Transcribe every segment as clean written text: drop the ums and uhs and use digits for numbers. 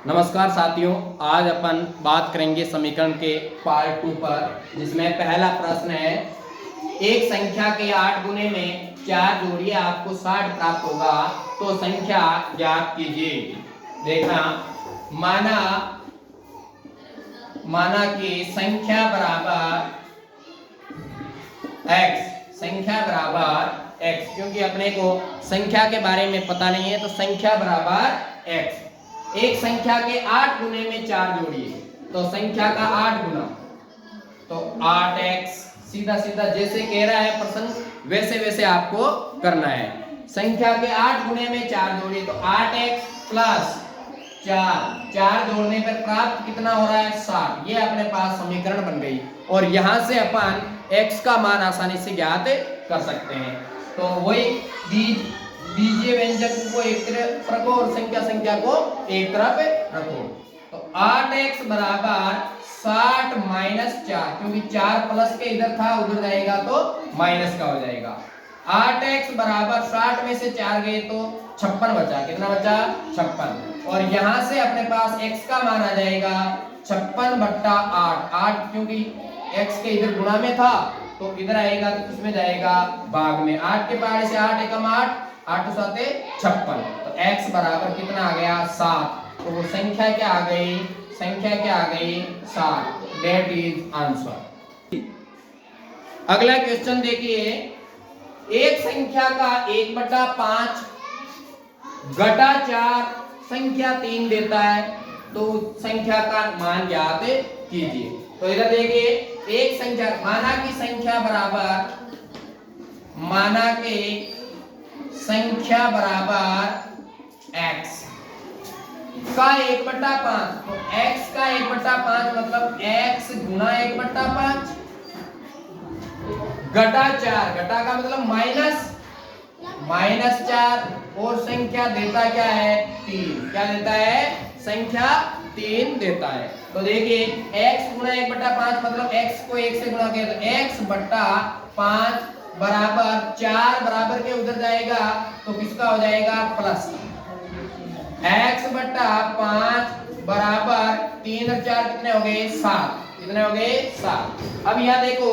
नमस्कार साथियों, आज अपन बात करेंगे समीकरण के पार्ट 2 पर, जिसमें पहला प्रश्न है एक संख्या के 8 गुने में 4 जोड़िए आपको 60 प्राप्त होगा तो संख्या ज्ञात कीजिए। देखना, माना कि संख्या बराबर x, क्योंकि अपने को संख्या के बारे में पता नहीं है तो संख्या बराबर x। एक संख्या के 8 गुने में 4 जोड़िए तो संख्या का 8 गुना तो 8x। सीधा सीधा जैसे कह रहा है प्रश्न वैसे वैसे आपको करना है। संख्या के 8 गुने में 4 जोड़िए तो 8x प्लस 4 जोड़ने पर प्राप्त कितना हो रहा है 60। ये अपने पास समीकरण बन गई और यहां से अपन x का मान आसानी से ज्ञात कर सकते हैं। तो वही बीजीय व्यंजक को एक तरफ रखो और संख्या को एक तरफ रखो। तो 8x बराबर 60 माइनस 4, क्योंकि 4 प्लस के इधर था उधर जाएगा तो माइनस का हो जाएगा। 8x बराबर 60 में से 4 गए तो 56 बचा। कितना बचा 56। और यहां से अपने पास x का मान आ जाएगा 56 बट्टा 8, क्योंकि x के इधर गुणा में था तो इधर आएगा तो किसमें जाएगा भाग में। 8 के पहाड़े से 8 एकम 8, 8 साते 56। तो x बराबर कितना आ गया 7। तो वो संख्या क्या आ गई 7। That is answer. अगला क्वेश्चन देखिए, एक संख्या का 1/5 घटा 4 संख्या 3 देता है तो संख्या का मान ज्ञात कीजिए। तो इधर देखिए, एक संख्या माना कि संख्या बराबर x का 1/5। तो x का 1/5 मतलब x गुना 1/5 घटा 4, घटा का मतलब माइनस 4 और संख्या देता क्या है 3। क्या देता है संख्या 3 देता है। तो देखिए x गुना 1/5 मतलब x को 1 से गुणा किया तो x बट्टा 5 बराबर 4 बराबर के उधर जाएगा तो किसका हो जाएगा प्लस। x बट्टा 5 बराबर 3 और 4 कितने हो गए 7। कितने हो गए 7। अब यहाँ देखो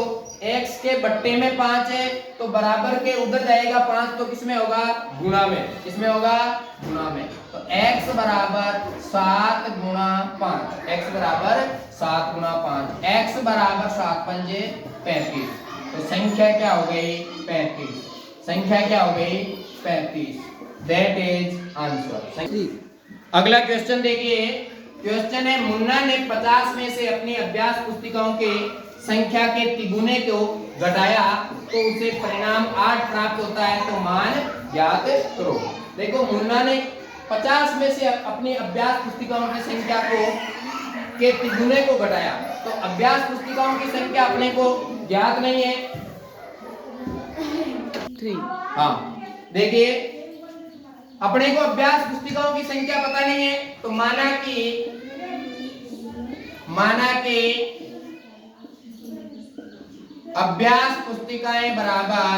x के बट्टे में 5 है तो बराबर के उधर जाएगा 5 तो किसमें होगा गुणा में। किसमें होगा गुणा में। तो x बराबर 7 गुणा 5। x बराबर 7 गुणा 5। x बराबर 7 पंजे 35। तो संख्या क्या हो गई 35। संख्या क्या हो गई 35। That is answer. अगला क्वेश्चन देखिए, क्वेश्चन है मुन्ना ने 50 में से अपनी अभ्यास पुस्तिकाओं के संख्या के तिगुने को घटाया तो उसे परिणाम 8 प्राप्त होता है तो मान ज्ञात करो। देखो मुन्ना ने 50 में से अपनी अभ्यास पुस्तिकाओं की संख्या के तिगुने को घटाया तो अभ्यास पुस्तिकाओं की संख्या अपने को ज्ञात नहीं है 3। हाँ देखिए, अपने को अभ्यास पुस्तिकाओं की संख्या पता नहीं है तो माना कि अभ्यास पुस्तिकाएं बराबर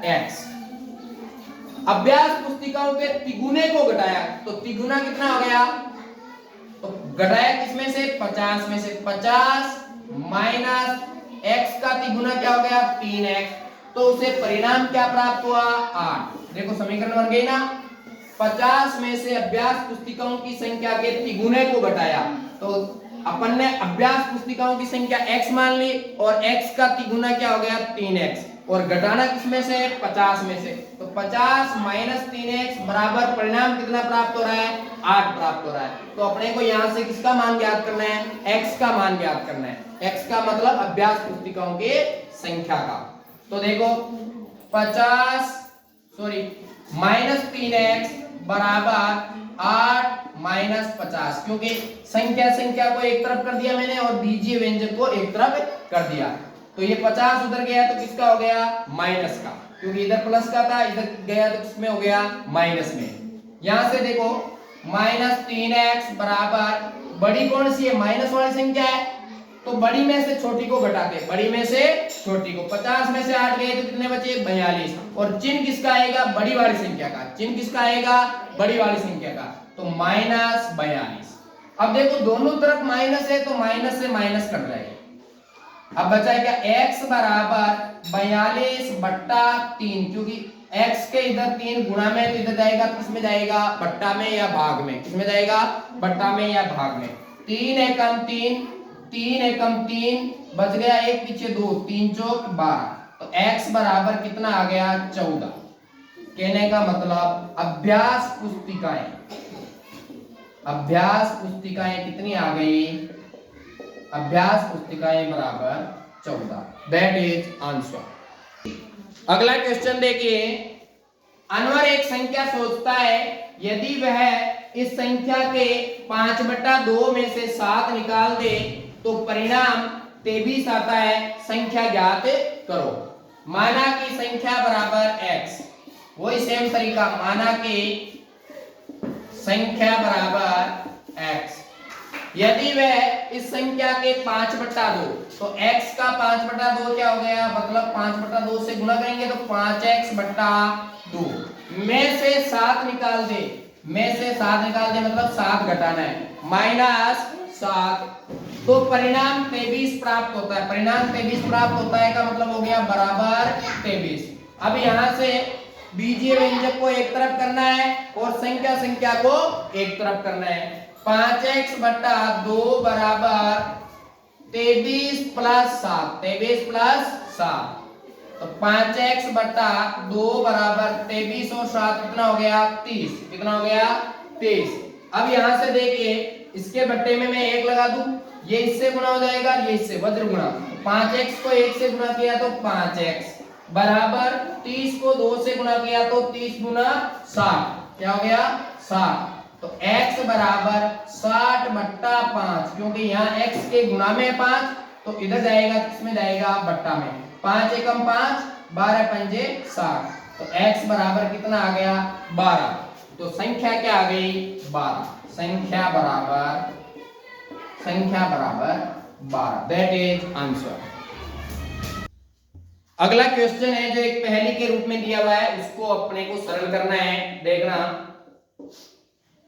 x। अभ्यास पुस्तिकाओं के तिगुने को घटाया तो तिगुना कितना हो गया तो घटाया किसमें से 50 में से। 50 माइनस x का तिगुना क्या हो गया 3x तो उसे परिणाम क्या प्राप्त हुआ 8। देखो समीकरण बन गई ना। 50 में से अभ्यास पुस्तिकाओं की संख्या के तिगुने को घटाया तो अपन ने अभ्यास पुस्तिकाओं की संख्या x मान ली और x का तिगुना क्या हो गया 3x और घटाना किसमें से 50 में से। तो 50 माइनस 3x बराबर परिणाम कितना प्राप्त हो रहा है 8 प्राप्त हो रहा है। तो अपने को यहां से किसका मान ज्ञात करना है x का मान ज्ञात करना है। x का मतलब अभ्यास पुस्तिकाओं की संख्या का। तो देखो माइनस 3x बराबर 8 माइनस 50, क्योंकि संख्या को एक तरफ कर दिया मैंने और बीजीय व्यंजक को एक तरफ कर दिया तो ये 50 उधर गया तो किसका हो गया माइनस का, क्योंकि इधर प्लस का था इधर गया तो किसमें हो गया माइनस में। यहां से देखो माइनस 3x बराबर बड़ी कौन सी है माइनस वाली संख्या है तो बड़ी में से छोटी को घटाते हैं, बड़ी में से छोटी को। 50 में से 8 गए तो कितने बचे? 42। और चिन्ह किसका आएगा? बड़ी वाली संख्या का। चिन्ह किसका आएगा? बड़ी वाली संख्या का। तो -42। अब देखो दोनों तरफ माइनस है तो माइनस से माइनस कट जाएगा। अब बचा क्या? x बराबर 42/3, क्योंकि x के इधर 3 गुणा में तो इधर जाएगा, किस में जाएगा? बट्टा में या भाग में? किस में जाएगा? बट्टा में या भाग में। 3 एकम 3, 3 एकम 3, बच गया 1 पीछे 2, 3 चौक 12। तो x बराबर कितना आ गया? 14। कहने का मतलब अभ्यास पुस्तिकाएं, अभ्यास पुस्तिकाएं कितनी आ गई? अभ्यास पुस्तिकाएं बराबर 14। That is answer. अगला क्वेश्चन देखिए। अनवर एक संख्या सोचता है, यदि वह इस संख्या के 5/2 में से 7 निकाल दे तो परिणाम 23 आता है। संख्या ज्ञात करो। माना कि संख्या बराबर x, वही सेम तरीका, माना कि संख्या बराबर x, यदि वह इस संख्या के 5/2, तो x का 5/2 क्या हो गया? मतलब 5/2 से गुणा करेंगे तो 5x/2 में से 7 निकाल दे, में से 7 निकाल दे मतलब 7 घटाना है, -7, तो परिणाम 23 प्राप्त होता है। परिणाम 23 प्राप्त होता है का मतलब हो गया बराबर 23। अब यहां से बीजीय व्यंजक को एक तरफ करना है और संख्या को एक तरफ करना है। 5x/2 बराबर 23 + 7, 23 + 7, तो 5x/2 बराबर 23 और 7 कितना हो गया? 30। कितना हो गया? 30। अब यहां से देखिए, इसके बट्टे में मैं 1 लगा दूं, ये इससे गुणा हो जाएगा, ये इससे वज्र गुणा। 5x को 1 से गुणा किया तो 5x बराबर 30 को 2 से गुणा किया तो 30 गुना 60, क्या हो गया? 60। तो x बराबर 60/5, क्योंकि यहाँ x के गुणा में 5, तो इधर जाएगा, किसमें जाएगा? बट्टा में। 5 एकम 5, 12 पंजे 60, तो x बराबर कितना आ गया? 12। तो संख्या क्या आ गई? 12। संख्या बराबर 12। That is answer. अगला क्वेश्चन है जो एक पहेली के रूप में दिया हुआ है, उसको अपने को सरल करना है। देखना,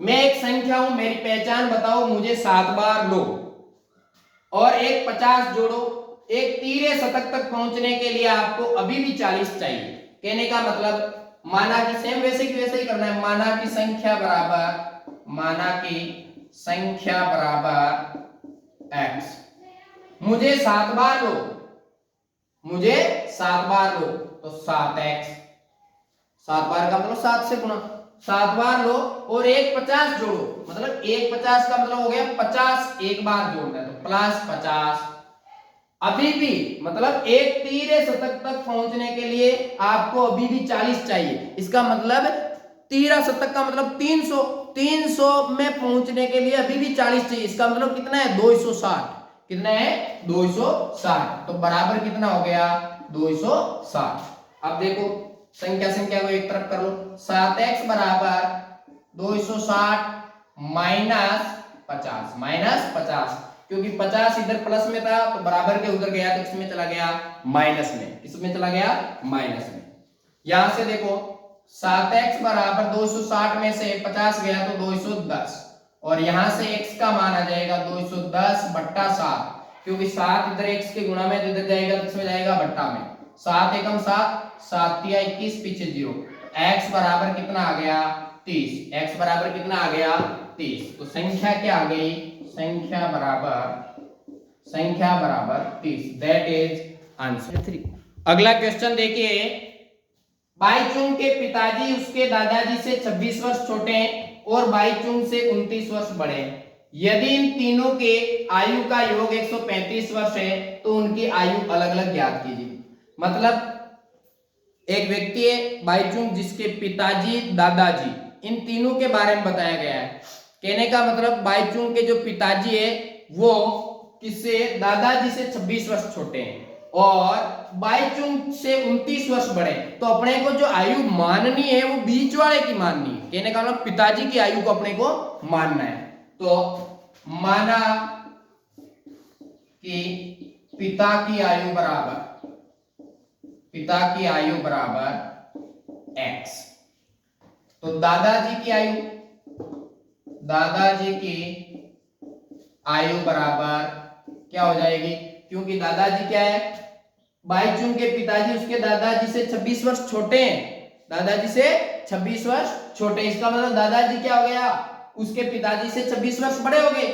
मैं एक संख्या हूं, मेरी पहचान बताओ, मुझे 7 बार लो और एक 50 जोड़ो। एक तीरे शतक तक पहुंचने के लिए आपको अभी भी 40 चाहिए। कहने का मतलब, माना कि सेम वैसे की वैसे ही करना है। माना कि संख्या बराबर x, मुझे 7 बार लो, मुझे 7 बार लो, तो 7x, 7 बार का मतलब 7 से गुणा, 7 बार लो और एक 50 जोड़ो, मतलब एक 50 का मतलब हो गया 50 एक बार जोड़ना है, तो +50। अभी भी मतलब एक तीरे शतक तक पहुंचने के लिए आपको अभी भी 40 चाहिए। इसका मतलब तीरा शतक का मतलब 300, 300 में पहुंचने के लिए अभी भी 40 चाहिए। इसका मतलब कितना है? 260। कितना है? 260। तो बराबर कितना हो गया? 260। अब देखो, संख्या को एक तरफ कर लो। 7x बराबर 260 -50, क्योंकि 50 इधर प्लस में था तो बराबर के उधर गया तो किसमें चला गया? माइनस में। किसमें चला गया? माइनस में। यहां से देखो, 7x बराबर 260 में से 50 गया तो 210, और यहां से x का मान आ जाएगा 210/7, क्योंकि 7 इधर x के गुणा में, इधर जाएगा तो किसमें जाएगा? बट्टा में। 7 एकम 7, 7 या 21 पीछे 0, x बराबर कितना आ गया? 30। x बराबर कितना आ गया? 30। तो संख्या क्या आ गई? संख्या बराबर 30। That is answer. अगला क्वेश्चन देखिए। बाईचुंग के पिताजी उसके दादाजी से 26 वर्ष छोटे हैं और बाईचुंग से 29 वर्ष बड़े हैं। यदि इन तीनों के आयु का योग 135 वर्ष है तो उनकी आयु अलग अलग ज्ञात कीजिए। मतलब एक व्यक्ति है बाईचुंग, जिसके पिताजी दादाजी इन तीनों के बारे में बताया गया है। कहने का मतलब बाईचुंग के जो पिताजी है वो किससे? दादाजी से 26 वर्ष छोटे हैं और बाईचुंग से 29 वर्ष बड़े। तो अपने को जो आयु माननी है वो बीच वाले की माननी है। कहने का मतलब पिताजी की आयु को अपने को मानना है। तो माना कि पिता की आयु बराबर x। तो दादाजी की आयु बराबर क्या हो जाएगी, क्योंकि दादाजी क्या है, 22 जून के पिताजी उसके दादाजी से 26 वर्ष छोटे हैं, दादाजी से 26 वर्ष छोटे, इसका मतलब दादाजी क्या हो गया, उसके पिताजी से 26 वर्ष बड़े हो गए,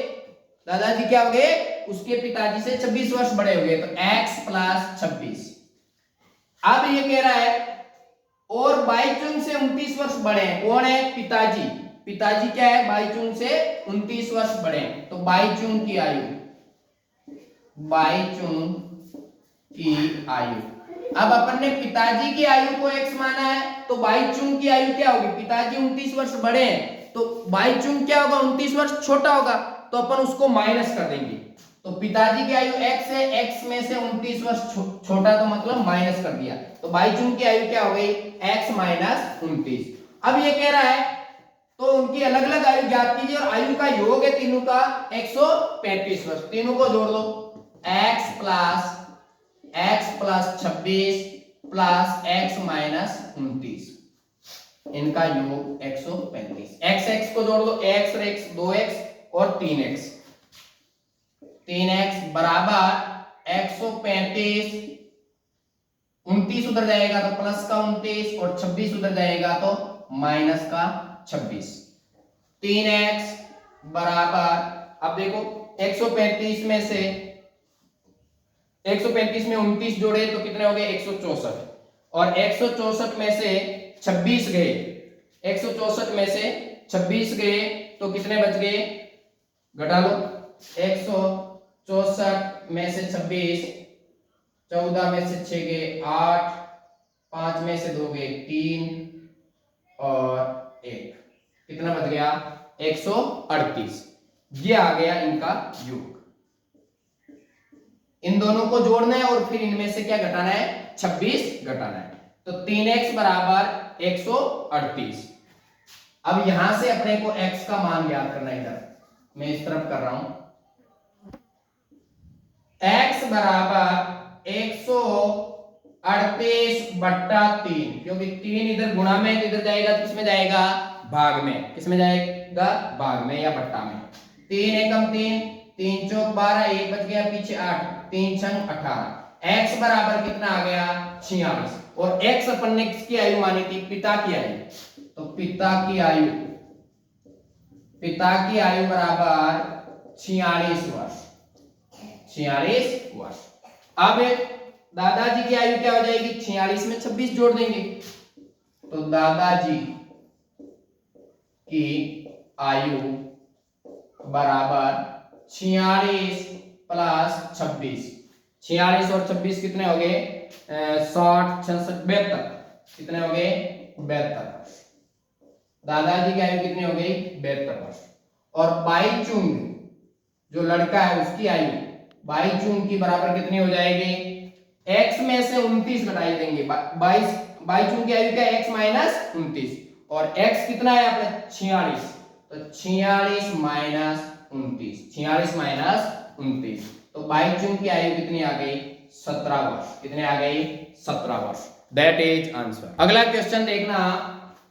दादाजी क्या हो गए, उसके पिताजी से 26 वर्ष बड़े हो गए। तो x + 26। अब ये कह रहा है और 22 जून से 29 वर्ष बड़े हैं, कौन है, पिताजी क्या है, 22 जून से 29 वर्ष बड़े हैं। तो 22 जून की आयु, अब अपन ने पिताजी की आयु को x माना है, तो 22 जून की आयु क्या होगी, पिताजी 29 वर्ष बड़े हैं, तो 22 जून क्या होगा, 29 वर्ष छोटा होगा, तो अपन उसको माइनस कर देंगे। तो पिताजी की आयु x है, x में से 29 वर्ष छोटा, तो मतलब माइनस कर दिया, तो 22 जून की आयु क्या हो गई, x - 29। अब ये कह रहा है तो उनकी अलग अलग आयु ज्ञात कीजिए और आयु का योग है तीनों का 135 वर्ष, तीनों को जोड़ दो, x + 26 + x - 29, इनका योग 135। x को जोड़ दो, x और x 2x और 3x बराबर 135, 29 उधर जाएगा तो प्लस का 29 और 26 उधर जाएगा तो माइनस का 26। 3x बराबर, अब देखो 135 में से 135 में 29 जोड़े तो कितने हो गए, 164, और 164 में से 26 गए, 164 में से 26 गए तो कितने बच गए, घटा लो, 164 में से 26, 14 में से 6 गए 8, 5 में से 2 गए 3 और 1, कितना बच गया, 138। ये आ गया इनका योग। इन दोनों को जोड़ना है और फिर इनमें से क्या घटाना है, 26 घटाना है। तो 3x बराबर 138। अब यहां से अपने को x का मान ज्ञात करना है, इधर मैं इस तरफ कर रहा हूं, x बराबर 138/3, क्योंकि 3 इधर गुणा में, इधर जाएगा किसमें जाएगा, भाग में, किसमें जाएगा, भाग में या बट्टा में। 3 एकम 3, 3 चौक 12, 1 बच गया पीछे 8, 3 छंग 18। x बराबर कितना आ गया, 46, और x अपन ने किसकी आयु मानी थी, पिता की आयु, तो पिता की आयु बराबर 46 वर्ष, 46 वर्ष। अब दादाजी की आयु क्या हो जाएगी, 46 में 26 जोड़ देंगे, तो दादाजी की आयु बराबर 46 + 26, 46 और 26 कितने हो गए, 60, 66, 72, कितने हो गए, 72 वर्ष। दादाजी की आयु कितनी हो गई, 72 वर्ष। और 22 जून जो लड़का है उसकी आयु 22 जून की बराबर कितनी हो जाएगी, x में से 29 घटाई देंगे, 22 जून की आयु क्या है, x - 29, और x कितना है आपने 46, तो 46 - 29, 46 - 29, तो 22 जून की आयु कितनी आ गई, 17 वर्ष, कितने आ गई, 17 वर्ष। That is answer. अगला क्वेश्चन देखना,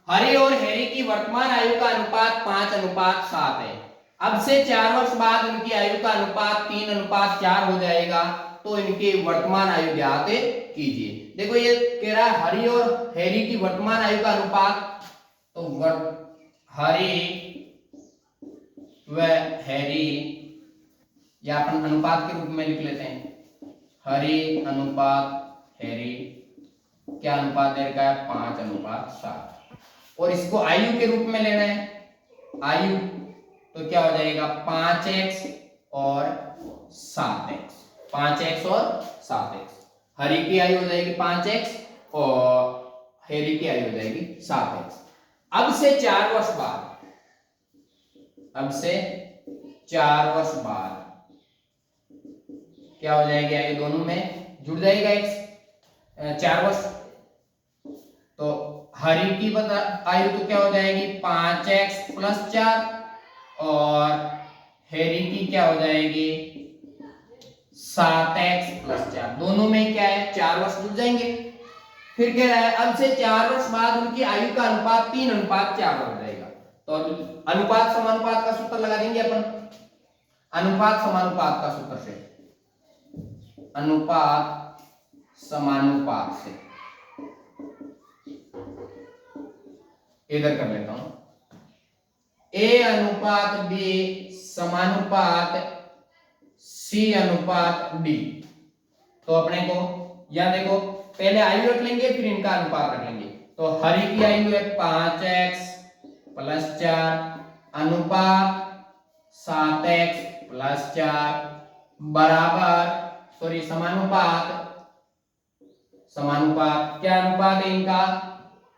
हरी और हैरी की वर्तमान आयु का अनुपात 5:7 है। अब से 4 वर्ष बाद इनकी आयु का अनुपात 3:4 हो जाएगा, तो इनकी वर्तमान आयु ज्ञात कीजिए। देखो ये कह रहा है हरी और हैरी की वर्तमान आयु का अनुपात, तो हरी व हैरी, या अपन अनुपात के रूप में लिख लेते हैं, हरी अनुपात हैरी, क्या अनुपात दे रखा है, 5:7, और इसको आयु के रूप में लेना है, आयु तो क्या हो जाएगा, 5x और 7x, 5x और 7x। हरी की आयु हो जाएगी 5x और हैरी की आयु हो जाएगी 7x। अब से 4 वर्ष बाद, अब से 4 वर्ष बाद क्या हो जाएगी, आयु दोनों में जुड़ जाएगा x, 4 वर्ष, तो हरी की आयु तो क्या हो जाएगी 5x + 4, और हैरी की क्या हो जाएगी 7x + 4, दोनों में क्या है 4 वर्ष जुड़ जाएंगे। फिर कह रहा है अब से 4 वर्ष बाद उनकी आयु का अनुपात 3:4 हो जाएगा। तो अनुपात समानुपात का सूत्र लगा देंगे अपन, अनुपात समानुपात का सूत्र से, अनुपात समानुपात से इधर कर लेता हूं, A/B समानुपात C/D। तो अपने को यहां देखो पहले आयु रख लेंगे फिर इनका अनुपात रख लेंगे। तो हरि की आयु है 5x + 4 अनुपात 7x + 4 बराबर समानुपात, समानुपात क्या अनुपात है इनका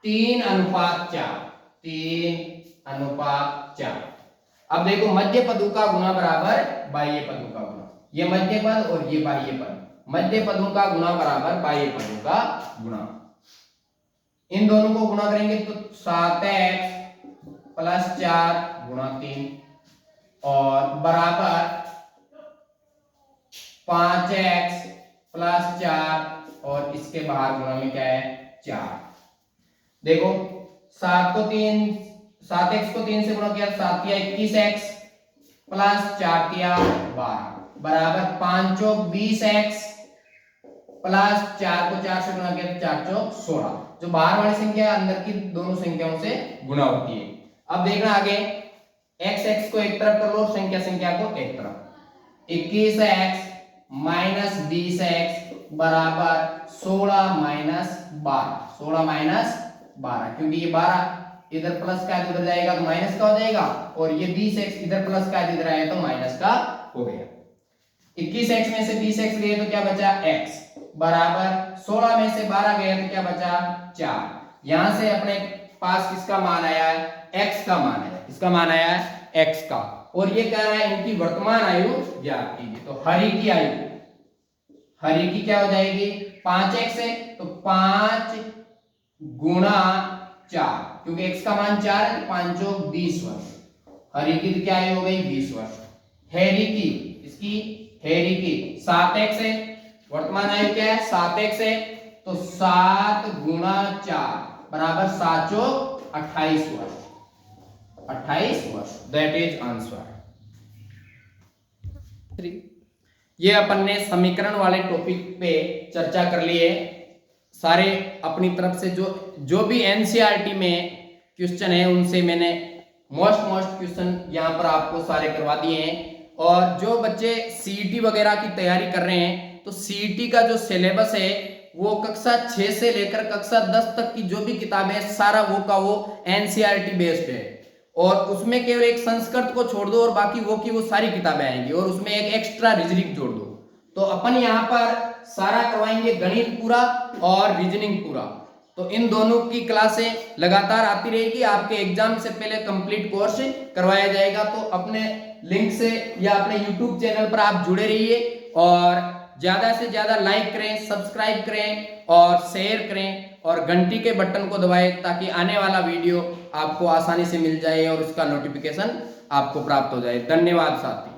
3:4, 3:4। अब देखो मध्य पदों का गुणा बराबर बाह्य पदों का गुणा, ये मध्य पद और ये बाह्य पद, मध्य पदों का गुणा बराबर बाह्य पदों का गुणा। इन दोनों को गुणा करेंगे तो 7x + 4 × 3 और बराबर 5x + 4 और इसके बाहर गुणा में क्या है 4। देखो 7x को 3 से गुणा किया 7 × 21x + 4 × 12 बराबर 5 × 20x + 4 को 4 से गुणा किया 4 × 16। जो बाहर वाली संख्या अंदर की दोनों संख्याओं से गुणा होती है। अब देखना आगे x को एक तरफ कर लो, संख्या को एक तरफ। 21x - 20x बराबर 16 - 12, 16 - 12 क्योंकि ये 12 इधर प्लस का इधर जाएगा तो माइनस का हो जाएगा और ये 20x इधर प्लस का इधर आया तो माइनस का हो गया। 21x में से 20x गए तो क्या बचा x बराबर 16 में से 12 गए तो क्या बचा 4। यहां से अपने पास किसका मान आया है x का मान आया, किसका मान आया है x का। और ये कह रहा है इनकी वर्तमान आयु ज्ञात कीजिए। तो हरि की आयु, हरि की क्या हो जाएगी 5x है तो 5 × 4 क्योंकि x का मान 4 है तो 5 × 20 वर्ष। हरि की क्या आयु हो गई 20 वर्ष। हैरी की, इसकी हैरी की 7x है, वर्तमान आयु क्या है 7x है तो 7 × 4 बराबर 7 × 28 वर्ष, 28 वर्ष। That is answer. ये अपन ने समीकरण वाले टॉपिक पे चर्चा कर लिए। सारे अपनी तरफ से जो भी एनसीईआरटी में क्वेश्चन है उनसे मैंने मोस्ट क्वेश्चन यहाँ पर आपको सारे करवा दिए हैं। और जो बच्चे सीईटी वगैरह की तैयारी कर रहे हैं तो सीईटी का जो सिलेबस है वो कक्षा 6 से लेकर कक्षा 10 तक की जो भी किताबें है सारा वो का वो एनसीईआरटी बेस्ड है। और उसमें केवल एक संस्कृत को छोड़ दो और बाकी वो की वो सारी किताबें आएंगी और उसमें एक एक्स्ट्रा रीजनिंग जोड़ दो। तो अपन यहाँ पर सारा करवाएंगे गणित पूरा और रीजनिंग पूरा। तो इन दोनों की क्लासें लगातार आती रहेगी, आपके एग्जाम से पहले कंप्लीट कोर्स करवाया जाएगा। तो अपने लिंक से या अपने यूट्यूब चैनल पर आप जुड़े रहिए और ज्यादा से ज्यादा लाइक करें, सब्सक्राइब करें और शेयर करें और घंटी के बटन को दबाएं ताकि आने वाला वीडियो आपको आसानी से मिल जाए और उसका नोटिफिकेशन आपको प्राप्त हो जाए। धन्यवाद साथी।